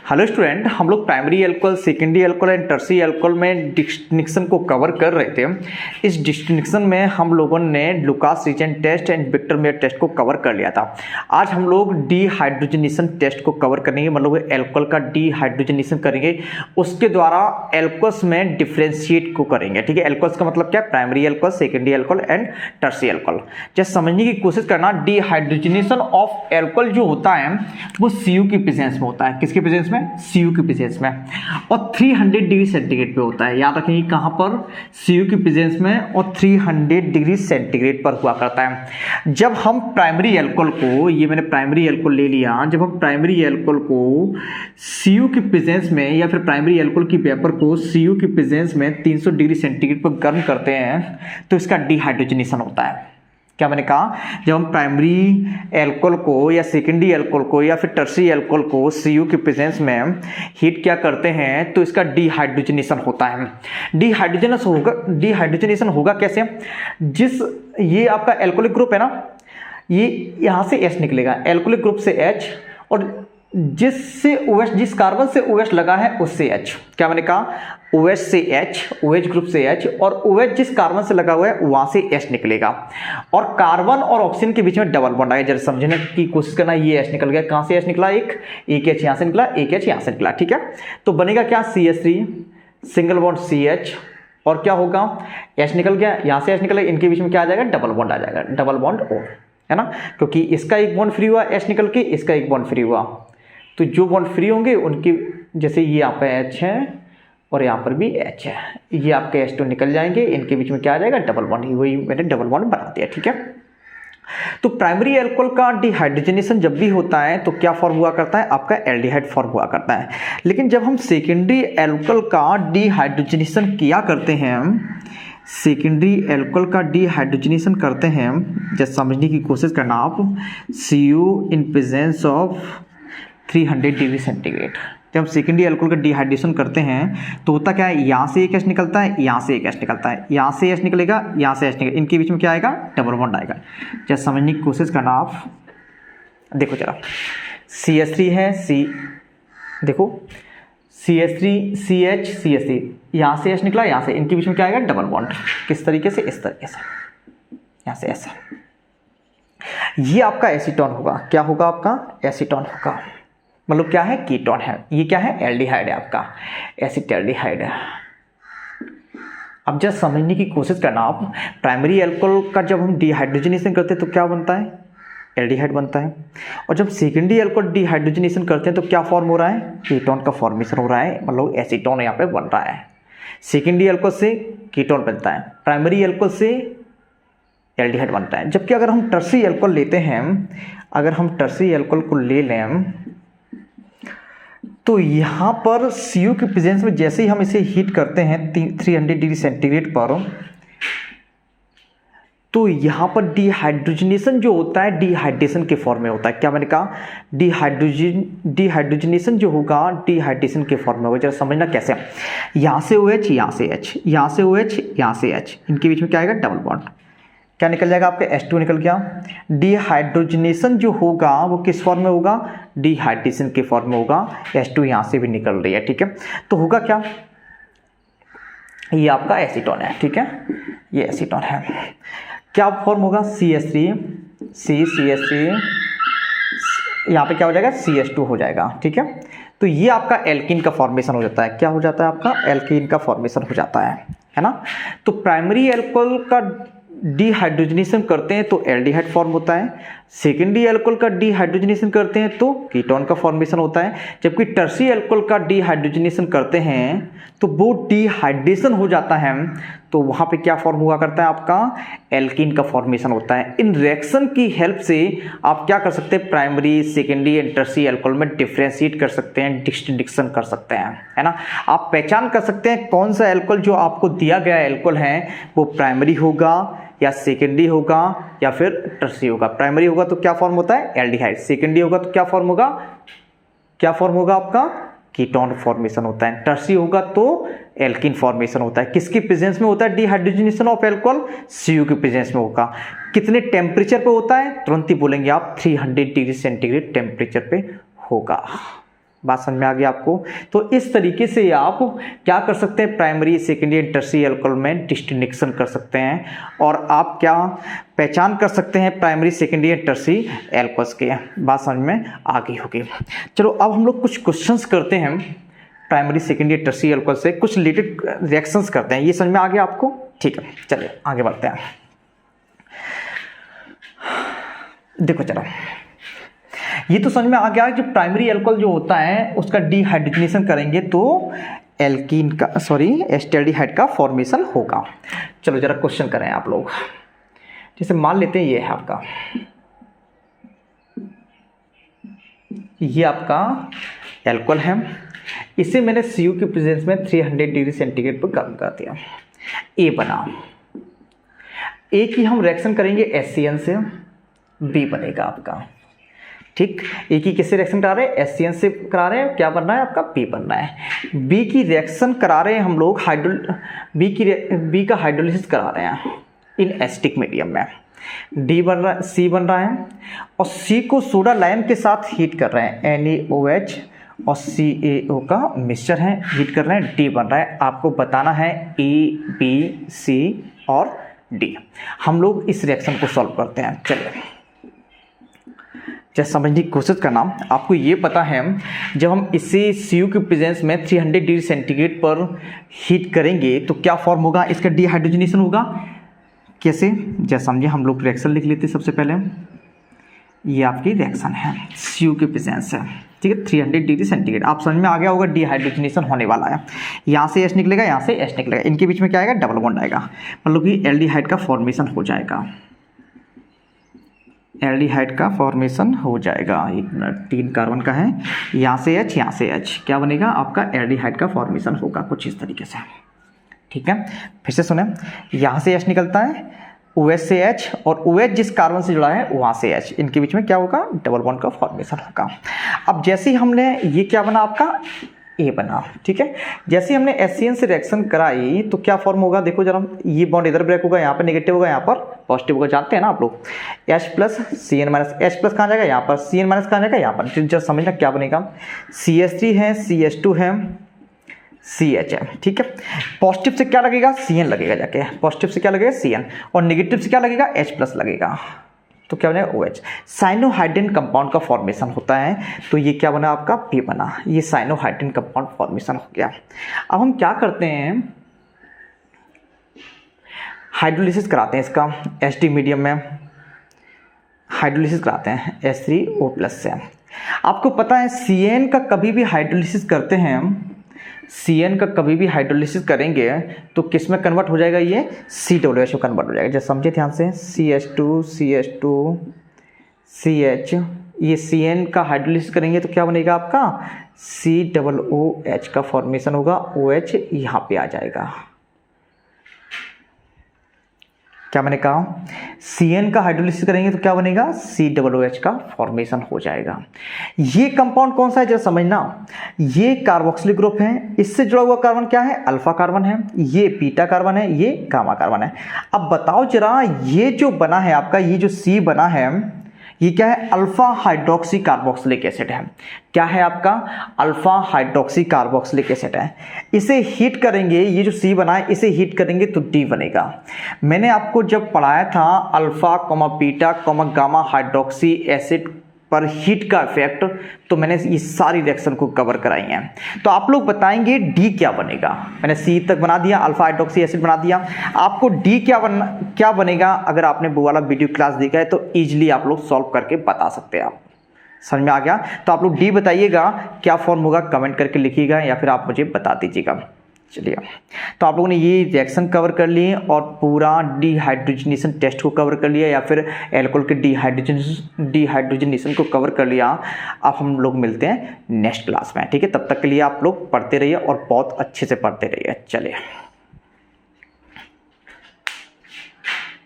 Hello student, हम लोग primary alcohol, secondary alcohol and tertiary alcohol में डिस्टिंक्शन को कवर कर रहे थे। इस डिस्टिंक्शन में हम लोगों ने Lucas reagent test and Victor Meyer test को कवर कर लिया था। आज हम लोग डीहाइड्रोजनेशन टेस्ट को कवर करेंगे, मतलब अल्कोहल का डीहाइड्रोजनेशन करेंगे, उसके द्वारा अल्कोहल्स में डिफ्रेंशिएट को करेंगे। ठीक है, अल्कोहल्स का मतलब क्या है? Primary alcohol, secondary alcohol and tertiary alcohol. Just समझने की कोशिश करना, डीहाइड्रोजनेशन ऑफ अल्कोहल जो होता है वो Cu की प्रेजेंस में होता है। किसके प्रेजेंस में? Cu की प्रेजेंस में, और 300 डिग्री सेंटीग्रेड पे होता है। याद रखेंगे कहां पर? Cu की प्रेजेंस में और 300 डिग्री सेंटीग्रेड पर हुआ करता है। जब हम प्राइमरी अल्कोहल को, ये मैंने प्राइमरी अल्कोहल ले लिया, जब हम प्राइमरी अल्कोहल को Cu की प्रेजेंस में या फिर प्राइमरी अल्कोहल की वेपर को Cu की प्रेजेंस में 300 डिग्री सेंटीग्रेड पर गर्म करते हैं तो इसका डीहाइड्रोजनेशन होता है। क्या मैंने कहा? जब हम प्राइमरी अल्कोहल को या सेकेंडरी अल्कोहल को या फिर टर्शियरी अल्कोहल को Cu की प्रेजेंस में हीट क्या करते हैं तो इसका डीहाइड्रोजनेशन होता है। डीहाइड्रोजनेशन होगा कैसे? ये आपका अल्कोहलिक ग्रुप है ना, ये यहां से H निकलेगा, अल्कोहलिक ग्रुप से H, और जिस कार्बन से OH लगा है उससे H। क्या मैंने कहा? OH से H, OH ग्रुप से H, और OH जिस कार्बन से लगा हुआ है वहां से H निकलेगा, और कार्बन और ऑक्सीजन के बीच में डबल बॉन्ड आएगा। जरा समझने की कोशिश करना, ये H निकल गया, कहां से H निकला? एक H यहां से निकला, एक H यहां से निकला। ठीक है, तो बनेगा क्या? CH3 सिंगल बॉन्ड CH, और क्या होगा? H निकल गया, यहां से H निकला, इनके बीच में क्या आ जाएगा? डबल बॉन्ड आ जाएगा, डबल बॉन्ड O, है ना, क्योंकि इसका एक बॉन्ड फ्री हुआ H निकल के, इसका एक बॉन्ड फ्री हुआ, तो जो बॉन्ड फ्री होंगे उनकी, जैसे ये यहाँ पे H है और यहाँ पर भी H है, ये आपके H2 निकल जाएंगे, इनके बीच में क्या आ जाएगा? Double bond. वही मैंने डबल बॉन्ड बना दिया। ठीक है, तो प्राइमरी अल्कोहल का डिहाइड्रोजनेशन जब भी होता है तो क्या फॉर्म हुआ करता है? आपका एल्डिहाइड फॉर्म हुआ करता है। लेकिन जब हम सेकेंडरी अल्कोहल का डिहाइड्रोजनेशन किया करते हैं, सेकेंडरी अल्कोहल का डिहाइड्रोजनेशन करते हैं, जैसे समझने की कोशिश करना आप, Cu in presence of 300 degree centigrade. जब हम सेकेंडरी अल्कोहल का डिहाइड्रेशन करते हैं तो होता क्या है? यहाँ से एक H निकलता है, यहाँ से एक H निकलता है, यहाँ से H निकलेगा, यहाँ से H निकलेगा, इनके बीच में क्या आएगा? डबल बॉन्ड आएगा। जैसे समझने की कोशिश करना आप, देखो जरा, CH3 है, देखो CH3 CH CH3, यहाँ से H निकला, यहाँ से, इनके बीच में क्या आएगा? Double bond. किस तरीके से? इस तरीके से, यहाँ से ऐसा। ये आपका एसीटोन होगा। क्या होगा? आपका एसीटोन होगा, मतलब क्या है? कीटोन है। ये क्या है? एल्डिहाइड है, आपका एसिटाल्डिहाइड है। अब जस्ट समझने की कोशिश करना आप, प्राइमरी अल्कोहल का जब हम डिहाइड्रोजनेशन करते हैं तो क्या बनता है? एल्डिहाइड बनता है। और जब सेकेंडरी अल्कोहल डिहाइड्रोजनेशन करते हैं तो क्या फॉर्म हो रहा है? कीटोन का फॉर्मेशन हो रहा है, मतलब एसीटोन यहाँ पे बन रहा है। सेकेंडरी अल्कोहल से कीटोन बनता है, प्राइमरी अल्कोहल से एल्डिहाइड बनता है। जबकि अगर हम टर्शियरी अल्कोहल लेते हैं, अगर हम टर्शियरी अल्कोहल को ले लें तो यहाँ पर Cu की प्रेजेंस में जैसे ही हम इसे हीट करते हैं 300 डिग्री सेंटीग्रेड पर, तो यहाँ पर डिहाइड्रोजनेशन जो होता है डिहाइड्रेशन के फॉर्म में होता है। क्या मैंने कहा? डिहाइड्रोजनेशन जो होगा डिहाइड्रेशन के फॉर्म में होगा। जरा समझना कैसे? यहाँ से OH, यहाँ से H, यहाँ से OH, यहाँ से H, इनके बीच में क्या आएगा? Double bond. क्या निकल जाएगा? आपके H2 निकल गया। डिहाइड्रोजनेशन जो होगा वो किस फॉर्म में होगा? डिहाइड्रेशन के फॉर्म में होगा। H2 यहाँ से भी निकल रही है। ठीक है, तो होगा क्या? ये आपका एसीटोन है। ठीक है, ये एसीटोन है। क्या फॉर्म होगा? CH3 CH3, यहाँ पे क्या हो जाएगा? CH2 हो जाएगा। ठीक है, तो ये आपका एल्कीन का फॉर्मेशन हो जाता है। क्या हो जाता है? आपका एल्कीन का फॉर्मेशन हो जाता है ना। तो प्राइमरी अल्कोहल का डिहाइड्रोजनेशन करते हैं तो एल्डिहाइड फॉर्म होता है, सेकेंडरी अल्कोहल का डिहाइड्रोजनेशन करते हैं तो कीटोन का फॉर्मेशन होता है, जबकि टर्शियरी अल्कोहल का डिहाइड्रोजनेशन करते हैं तो वो डिहाइड्रेशन हो जाता है, तो वहाँ पे क्या फॉर्म हुआ करता है? आपका एल्कीन का फॉर्मेशन होता है। इन रिएक्शन की हेल्प से आप क्या कर सकते हैं? Primary, secondary and tertiary alcohol में डिफ्रेंशिएट कर सकते हैं, डिस्टिंक्शन कर सकते हैं, है ना। आप पहचान कर सकते हैं कौन सा अल्कोहल जो आपको दिया गया अल्कोहल है वो प्राइमरी होगा या सेकेंडरी होगा या फिर टर्शियरी होगा। प्राइमरी होगा तो क्या फॉर्म होता है? एल्डिहाइड। सेकेंडरी होगा तो क्या फॉर्म होगा? क्या फॉर्म होगा आपका? कीटोन फॉर्मेशन होता है। टर्शियरी होगा तो एल्कीन फॉर्मेशन होता है। किसकी प्रेजेंस में होता है डिहाइड्रोजनेशन ऑफ अल्कोहल? Cu की प्रेजेंस में होगा। कितने टेम्परेचर पे होता है? तुरंत ही बोलेंगे आप 300 डिग्री सेंटीग्रेड टेम्परेचर पे होगा। बात समझ में आ गई आपको। तो इस तरीके से आप क्या कर सकते हैं, प्राइमरी सेकेंडरी टर्शियरी अल्कोहल में डिस्टिंक्शन कर सकते हैं और आप क्या पहचान कर सकते हैं प्राइमरी सेकेंडरी टर्शियरी अल्कोहल्स के। बात समझ में आ गई होगी। चलो अब हम लोग कुछ क्वेश्चंस करते हैं प्राइमरी सेकेंडरी टर्शियरी अल्कोहल से, कुछ रिलेटेड रिएक्शंस करते हैं। ये समझ में आ गया आपको? ठीक है, चलिए आगे बढ़ते हैं। देखो चलो, ये तो समझ में आ गया कि प्राइमरी अल्कोहल जो होता है उसका डिहाइड्रोजनेशन करेंगे तो एल्कीन का एस्टैल्डिहाइड का फॉर्मेशन होगा। चलो जरा क्वेश्चन करें आप लोग। जैसे मान लेते हैं ये आपका अल्कोहल है, इसे मैंने Cu की प्रेजेंस में 300 डिग्री सेंटीग्रेड पर गर्म कर दिया, ए बना। ए की हम रिएक्शन करेंगे HCN से, बी बनेगा आपका। ठीक, ए की किससे रिएक्शन करा रहे हैं, HCN से करा रहे हैं, क्या बन रहा है आपका, बी बन रहा है। बी की रिएक्शन करा रहे हैं हम लोग बी का हाइड्रोलिसिस करा रहे हैं इन एसिडिक मीडियम में। डी बन रहा है, सी बन रहा है और सी को सोडा लाइम के साथ हीट कर रहे हैं, NaOH और CaO का मिक्सचर है, हीट कर रहे हैं, डी बन रहा है। आपको बताना है A, B, C और D। हम लोग इस रिएक्शन को सॉल्व करते हैं। चलिए जैसे समझने की कोशिश करना, आपको ये पता है जब हम इसे Cu की प्रेजेंस में 300 डिग्री सेंटीग्रेड पर हीट करेंगे तो क्या फॉर्म होगा, इसका डिहाइड्रोजनेशन होगा। कैसे, जैसे समझिए, हम लोग रिएक्शन लिख लेते हैं। सबसे पहले ये आपकी रिएक्शन है Cu की प्रेजेंस है, ठीक है, 300 डिग्री सेंटीग्रेड। आप समझ में आ गया होगा डिहाइड्रोजनेशन होने वाला है। यहाँ से H निकलेगा, यहाँ से H निकलेगा, इनके बीच में क्या आएगा, डबल बॉन्ड आएगा, मतलब कि एल्डिहाइड का फॉर्मेशन हो जाएगा। एल्डिहाइड का फॉर्मेशन हो जाएगा। एक मिनट, 3 कार्बन का है, यहाँ से H, यहाँ से H, क्या बनेगा आपका, एल्डिहाइड का फॉर्मेशन होगा कुछ इस तरीके से। ठीक है, फिर से सुने, यहाँ से H निकलता है, OH से H और OH जिस कार्बन से जुड़ा है वहाँ से H, इनके बीच में क्या होगा, डबल बॉन्ड का फॉर्मेशन होगा। अब जैसे ही हमने ये क्या बना आपका, ए बना। ठीक है, जैसे हमने HCN से रिएक्शन कराई तो क्या फॉर्म होगा, देखो जरा, ये बॉन्ड इधर ब्रेक होगा, यहाँ पर नेगेटिव होगा, यहाँ पर पॉजिटिव होगा, जानते हैं ना आप लोग। H plus CN minus, H plus कहाँ जाएगा, यहाँ पर, CN माइनस कहाँ जाएगा, यहाँ पर। जरा समझना क्या बनेगा, CH3 है, CH2 है, CH है। ठीक है, पॉजिटिव से क्या लगेगा, CN लगेगा, जाके पॉजिटिव से क्या लगेगा, CN, और नेगेटिव से क्या लगेगा, H प्लस लगेगा, तो क्या बनेगा, OH। साइनोहाइड्रिन कंपाउंड का फॉर्मेशन होता है, तो ये क्या बना आपका, P बना, ये साइनोहाइड्रिन कंपाउंड फॉर्मेशन हो गया। अब हम क्या करते हैं, हाइड्रोलिसिस कराते हैं इसका, HD मीडियम में हाइड्रोलिसिस कराते हैं H3O+ से। आपको पता है CN का कभी भी हाइड्रोलिसिस करते हैं, CN का कभी भी हाइड्रोलिसिस करेंगे तो किस में कन्वर्ट हो जाएगा, ये COOH में कन्वर्ट हो जाएगा। जैसे समझे ध्यान से, CH2 CH, ये CN का हाइड्रोलिसिस करेंगे तो क्या बनेगा आपका, COOH का फॉर्मेशन होगा, OH यहाँ पे आ जाएगा। क्या मैंने कहा, CN का हाइड्रोलिसिस करेंगे तो क्या बनेगा, COOH का फॉर्मेशन हो जाएगा। ये कंपाउंड कौन सा है, जरा समझना, ये कार्बोक्सिलिक ग्रुप है, इससे जुड़ा हुआ कार्बन क्या है, अल्फा कार्बन है, ये बीटा कार्बन है, ये गामा कार्बन है। अब बताओ जरा, ये जो बना है आपका, ये जो C बना है, ये क्या है, अल्फा हाइड्रोक्सी कार्बोक्सिलिक एसिड है। क्या है आपका, अल्फा हाइड्रोक्सी कार्बोक्सिलिक एसिड है। इसे हीट करेंगे, ये जो C बना है इसे हीट करेंगे तो D बनेगा। मैंने आपको जब पढ़ाया था alpha beta gamma hydroxy acid पर हीट का इफेक्ट, तो मैंने ये सारी रिएक्शन को कवर कराई हैं। तो आप लोग बताएंगे D क्या बनेगा। मैंने C तक बना दिया, अल्फा हाइड्रोक्सी एसिड बना दिया, आपको D क्या बनेगा। अगर आपने वो वाला वीडियो क्लास देखा है तो इजीली आप लोग सॉल्व करके बता सकते हैं। आप समझ में आ गया, तो आप लोग D बताइएगा क्या फॉर्म होगा, कमेंट करके लिखिएगा या फिर आप मुझे बता दीजिएगा। चलिए, तो आप लोगों ने ये रिएक्शन कवर कर लिए और पूरा डिहाइड्रोजनेशन टेस्ट को कवर कर लिया या फिर एल्कोहल के डिहाइड्रोजनेशन को कवर कर लिया। अब हम लोग मिलते हैं नेक्स्ट क्लास में, ठीक है। तब तक के लिए आप लोग पढ़ते रहिए और बहुत अच्छे से पढ़ते रहिए। चलिए।